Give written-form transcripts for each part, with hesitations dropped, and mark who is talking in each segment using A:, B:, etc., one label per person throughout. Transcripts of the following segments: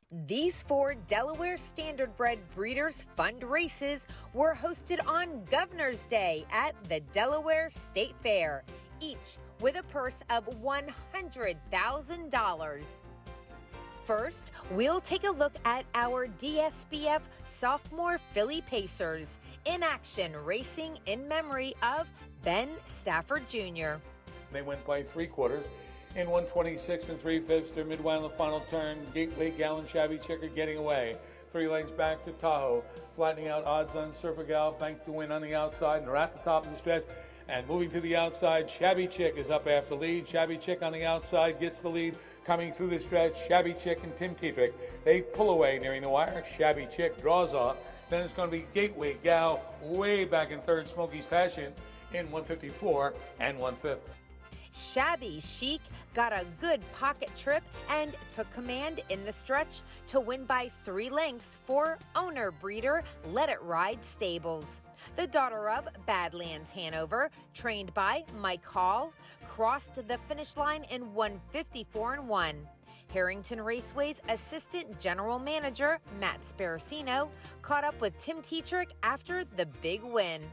A: These 4 Delaware Standardbred breeders' fund races were hosted on Governor's Day at the Delaware State Fair, each with a purse of $100,000. First, we'll take a look at our DSBF sophomore filly pacers in action, racing in memory of Ben Stafford Jr.
B: They went by 3/4 in 126 3/5. Their midway on the final turn. Gateway Gal and Shabby Chic are getting away. 3 lengths back to Tahoe, flattening out odds on Surfer Gal, bank to win on the outside, and they're at the top of the stretch. And moving to the outside, Shabby Chic is up after lead. Shabby Chic on the outside gets the lead. Coming through the stretch, Shabby Chic and Tim Tetrick. They pull away nearing the wire. Shabby Chic draws off. Then it's going to be Gateway Gal way back in third, Smokey's Passion in 154 and 1/5.
A: Shabby Chic got a good pocket trip and took command in the stretch to win by 3 lengths for owner breeder Let It Ride Stables. The daughter of Badlands Hanover, trained by Mike Hall, crossed the finish line in 154 and 1. Harrington Raceway's assistant general manager, Matt Sparacino, caught up with Tim Tetrick after the big win.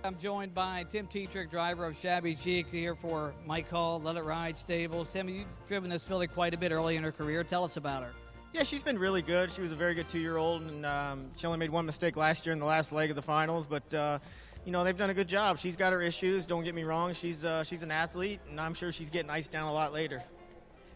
C: I'm joined by Tim Tetrick, driver of Shabby Chic, here for Mike Hall, Let It Ride Stables. Tim, you've driven this filly quite a bit early in her career. Tell us about her.
D: Yeah, she's been really good. She was a very good 2-year-old, and she only made one mistake last year in the last leg of the finals, but you know, they've done a good job. She's got her issues, don't get me wrong. She's an athlete, and I'm sure she's getting iced down a lot later.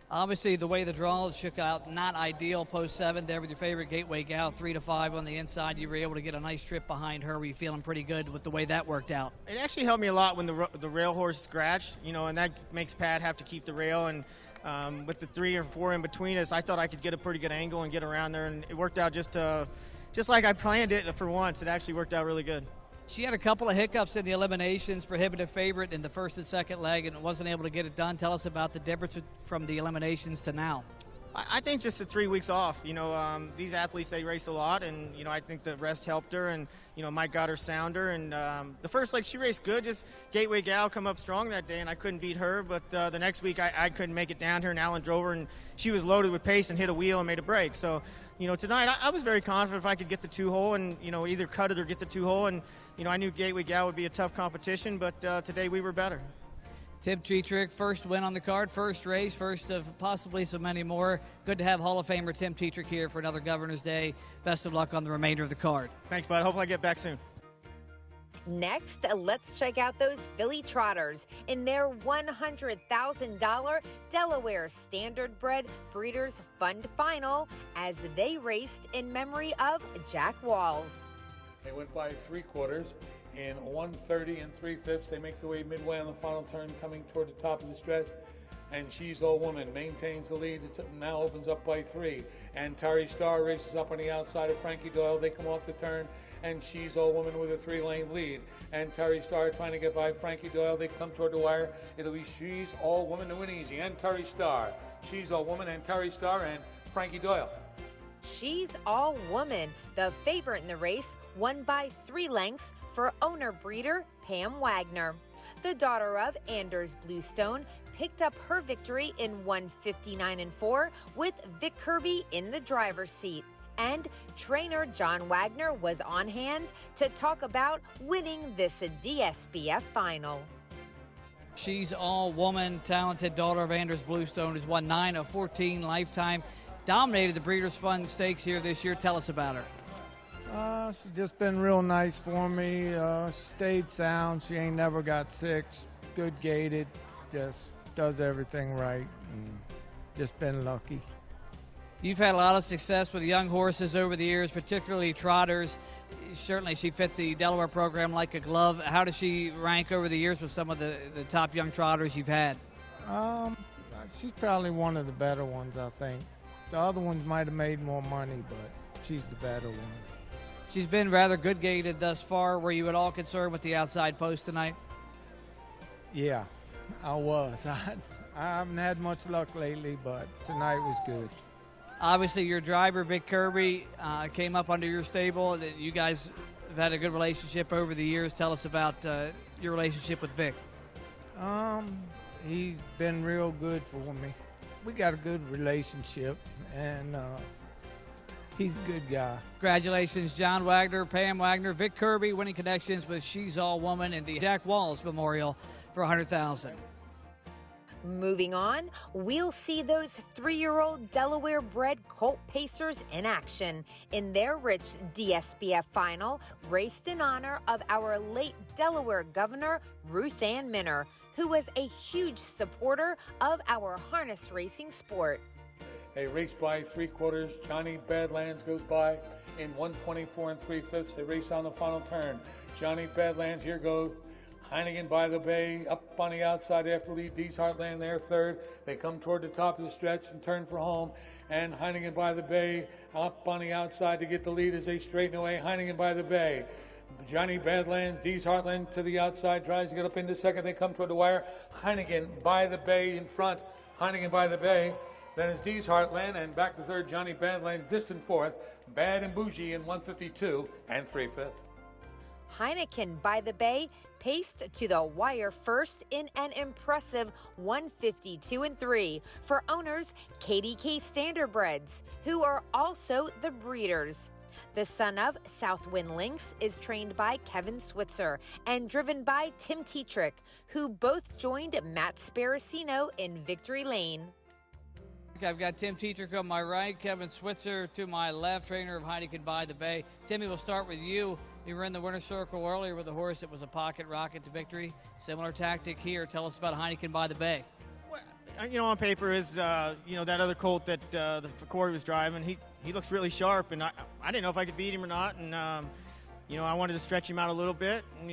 C: Obviously, the way the draws shook out, not ideal post 7 there with your favorite Gateway Gal, 3-5 on the inside. You were able to get a nice trip behind her. Were you feeling pretty good with the way that worked out?
D: It actually helped me a lot when the rail horse scratched, you know, and that makes Pat have to keep the rail, and with the 3 or 4 in between us, I thought I could get a pretty good angle and get around there, and it worked out just like I planned it for once. It actually worked out really good.
C: She had a couple of hiccups in the eliminations, prohibitive favorite in the first and second leg, and wasn't able to get it done. Tell us about the difference from the eliminations to now.
D: I think just the 3 weeks off. You know, these athletes, they race a lot, and, you know, I think the rest helped her, and, you know, Mike got her sounder, and the first leg she raced good, just Gateway Gal come up strong that day, and I couldn't beat her, but the next week I couldn't make it down to her, and Alan drove her, and she was loaded with pace and hit a wheel and made a break. So, you know, tonight I was very confident if I could get the 2-hole and, you know, either cut it or get the 2-hole, and, you know, I knew Gateway Gal would be a tough competition, but today we were better.
C: Tim Tetrick, first win on the card, first race, first of possibly so many more. Good to have Hall of Famer Tim Tetrick here for another Governor's Day. Best of luck on the remainder of the card.
D: Thanks, bud. Hopefully I get back soon.
A: Next, let's check out those filly trotters in their $100,000 Delaware Standardbred Breeders' Fund Final as they raced in memory of Jack Walls.
B: They went by 3/4 in 130 3/5. They make their way midway on the final turn, coming toward the top of the stretch. And She's All Woman maintains the lead. It now opens up by 3. And Tari Starr races up on the outside of Frankie Doyle. They come off the turn, and She's All Woman with a 3-lane lead. And Tari Starr trying to get by Frankie Doyle. They come toward the wire. It'll be She's All Woman to win easy. And Tari Starr. She's All Woman and Tari Starr and Frankie Doyle.
A: She's All Woman, the favorite in the race, won by 3 lengths for owner breeder Pam Wagner. The daughter of Anders Bluestone picked up her victory in 159 and 4 with Vic Kirby in the driver's seat. And trainer John Wagner was on hand to talk about winning this DSBF final.
C: She's All Woman, talented daughter of Anders Bluestone, has won 9 of 14 lifetime. Dominated the Breeders' Fund Stakes here this year. Tell us about her.
E: She's just been real nice for me. She stayed sound. She ain't never got sick. Good gated. Just does everything right. And just been lucky.
C: You've had a lot of success with young horses over the years, particularly trotters. Certainly she fit the Delaware program like a glove. How does she rank over the years with some of the top young trotters you've had?
E: She's probably one of the better ones, I think. The other ones might have made more money, but she's the better one.
C: She's been rather good gated thus far. Were you at all concerned with the outside post tonight?
E: Yeah, I was. I haven't had much luck lately, but tonight was good.
C: Obviously, your driver, Vic Kirby, came up under your stable. You guys have had a good relationship over the years. Tell us about your relationship with Vic.
E: He's been real good for me. we got a good relationship, and he's a good guy.
C: Congratulations, John Wagner, Pam Wagner, Vic Kirby winning connections with She's All Woman and the Jack Walls Memorial for $100,000.
A: Moving on, we'll see those 3-year-old Delaware-bred colt pacers in action in their rich DSBF final, raced in honor of our late Delaware Governor, Ruth Ann Minner, who was a huge supporter of our harness racing sport.
B: A race by 3/4. Johnny Badlands goes by in 124 3/5. They race on the final turn. Johnny Badlands, here goes. Heineken By The Bay up on the outside after lead. Dees Heartland there third. They come toward the top of the stretch and turn for home. And Heineken By The Bay up on the outside to get the lead as they straighten away. Heineken By The Bay. Johnny Badlands, Dees Heartland to the outside, tries to get up into second. They come toward the wire. Heineken By The Bay in front. Heineken By The Bay. Then it's Dees Heartland, and back to third, Johnny Badlands, distant fourth. Bad and Bougie in 152 3/5.
A: Heineken By The Bay paced to the wire first in an impressive 152 3 for owners KDK Standardbreds, who are also the breeders. The son of Southwind Lynx is trained by Kevin Switzer and driven by Tim Tetrick, who both joined Matt Sparacino in Victory Lane.
C: I've got Tim Tetrick on my right, Kevin Switzer to my left, trainer of Heineken By The Bay. Timmy, we'll start with you. You were in the winner's circle earlier with a horse that was a pocket rocket to victory. Similar tactic here. Tell us about Heineken By The Bay.
D: Well, on paper is, that other colt that Corey was driving. He looks really sharp, and I didn't know if I could beat him or not. And, I wanted to stretch him out a little bit. And,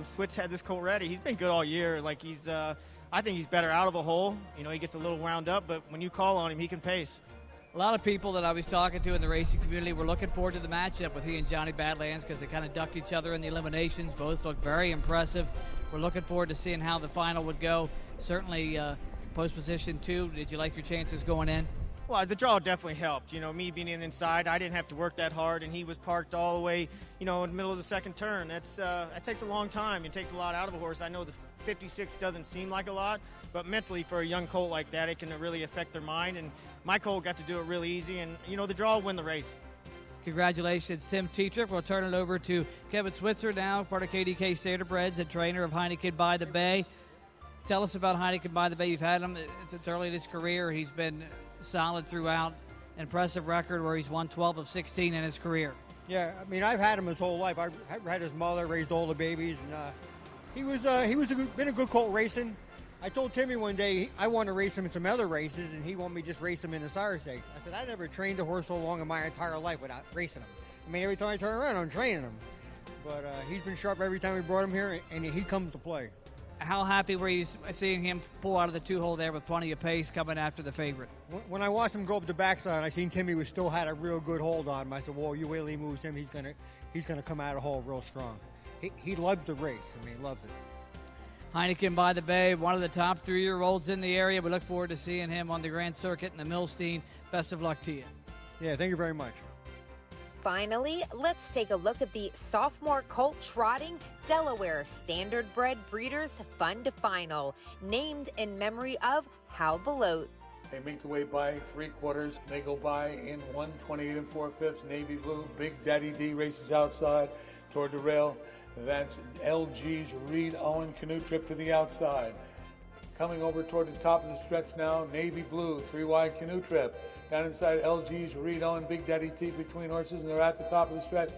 D: Switz had this colt ready. He's been good all year. Like, I think he's better out of a hole. He gets a little wound up, but when you call on him, he can pace.
C: A lot of people that I was talking to in the racing community were looking forward to the matchup with he and Johnny Badlands because they kind of ducked each other in the eliminations. Both looked very impressive. We're looking forward to seeing how the final would go. Certainly post position 2. Did you like your chances going in?
D: Well, the draw definitely helped. Me being in the inside, I didn't have to work that hard, and he was parked all the way, in the middle of the second turn. That takes a long time. It takes a lot out of a horse. I know the 56 doesn't seem like a lot, but mentally for a young colt like that, it can really affect their mind. And my colt got to do it really easy, and the draw will win the race.
C: Congratulations, Tim Tetrick. We'll turn it over to Kevin Switzer now, part of KDK Standardbreds and trainer of Heineken By The Bay. Tell us about Heineken By The Bay. You've had him since early in his career. He's been solid throughout. Impressive record where he's won 12 of 16 in his career.
F: Yeah, I've had him his whole life. I've had his mother, raised all the babies, and been a good colt racing. I told Timmy one day I want to race him in some other races, and he wanted me to just race him in the Sire Stakes. I said, I never trained a horse so long in my entire life without racing him. Every time I turn around, I'm training him. But he's been sharp every time we brought him here, and he comes to play.
C: How happy were you seeing him pull out of the 2-hole there with plenty of pace coming after the favorite?
F: When I watched him go up the backside, I seen Timmy still had a real good hold on him. I said, well, you wait till he moves him, he's gonna come out of the hole real strong. He loves the race. He loves it.
C: Heineken By The Bay, one of the top 3-year-olds in the area. We look forward to seeing him on the Grand Circuit in the Milstein. Best of luck to you.
F: Yeah, thank you very much.
A: Finally, let's take a look at the sophomore colt trotting Delaware Standardbred Breeders' Fund Final, named in memory of Hal Belote.
B: They make the way by 3/4. They go by in 128 4/5. Navy Blue. Big Daddy D races outside toward the rail. That's LG's Reed Owen canoe trip to the outside. Coming over toward the top of the stretch now, Navy Blue, 3-wide canoe trip. Down inside LG's Reed Owen, Big Daddy T between horses, and they're at the top of the stretch.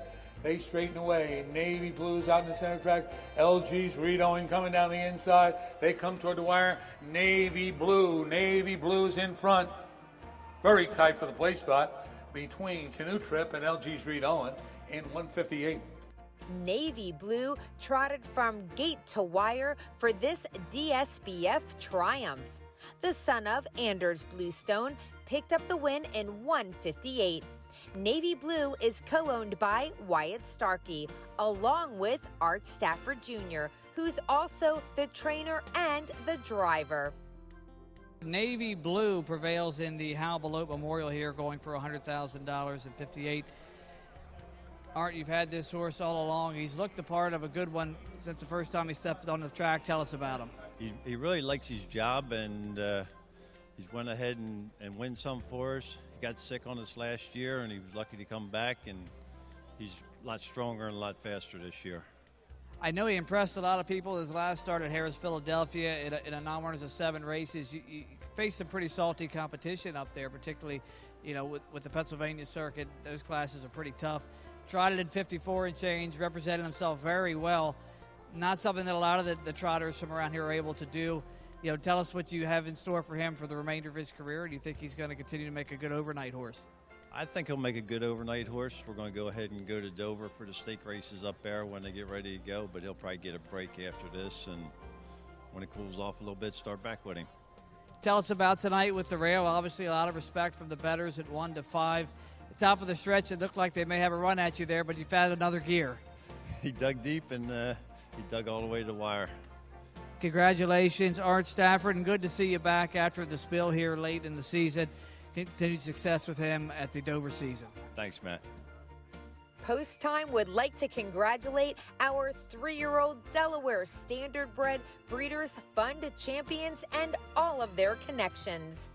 B: They straighten away. Navy Blue's out in the center track. LG's Reed Owen coming down the inside. They come toward the wire. Navy Blue's in front. Very tight for the play spot between canoe trip and LG's Reed Owen in 158.
A: Navy Blue trotted from gate to wire for this DSBF triumph. The son of Anders Bluestone picked up the win in 158. Navy Blue is co-owned by Wyatt Starkey, along with Art Stafford Jr., who's also the trainer and the driver.
C: Navy Blue prevails in the Hal Belote Memorial here, going for $100,000 in 58. Art, you've had this horse all along. He's looked the part of a good one since the first time he stepped on the track. Tell us about him.
G: He really likes his job, and He's went ahead and win some for us. He got sick on us last year, and he was lucky to come back, and he's a lot stronger and a lot faster this year.
C: I know he impressed a lot of people his last start at Harris, Philadelphia in a non-winners of 7 races. You faced some pretty salty competition up there, particularly, you know, with the Pennsylvania circuit. Those classes are pretty tough. Trotted in 54 and change, represented himself very well. Not something that a lot of the trotters from around here are able to do. You know, tell us what you have in store for him for the remainder of his career. Do you think he's going to continue to make a good overnight horse?
G: I think he'll make a good overnight horse. We're going to go ahead and go to Dover for the stake races up there when they get ready to go, but he'll probably get a break after this, and when it cools off a little bit, start back with him.
C: Tell us about tonight with the rail. Obviously, a lot of respect from the bettors at 1 to 5. The top of the stretch, it looked like they may have a run at you there, but you found another gear.
G: He dug deep, and he dug all the way to the wire.
C: Congratulations, Art Stafford, and good to see you back after the spill here late in the season. Continued success with him at the Dover season.
G: Thanks, Matt.
A: Post Time would like to congratulate our 3-year-old Delaware Standardbred Breeders Fund champions and all of their connections.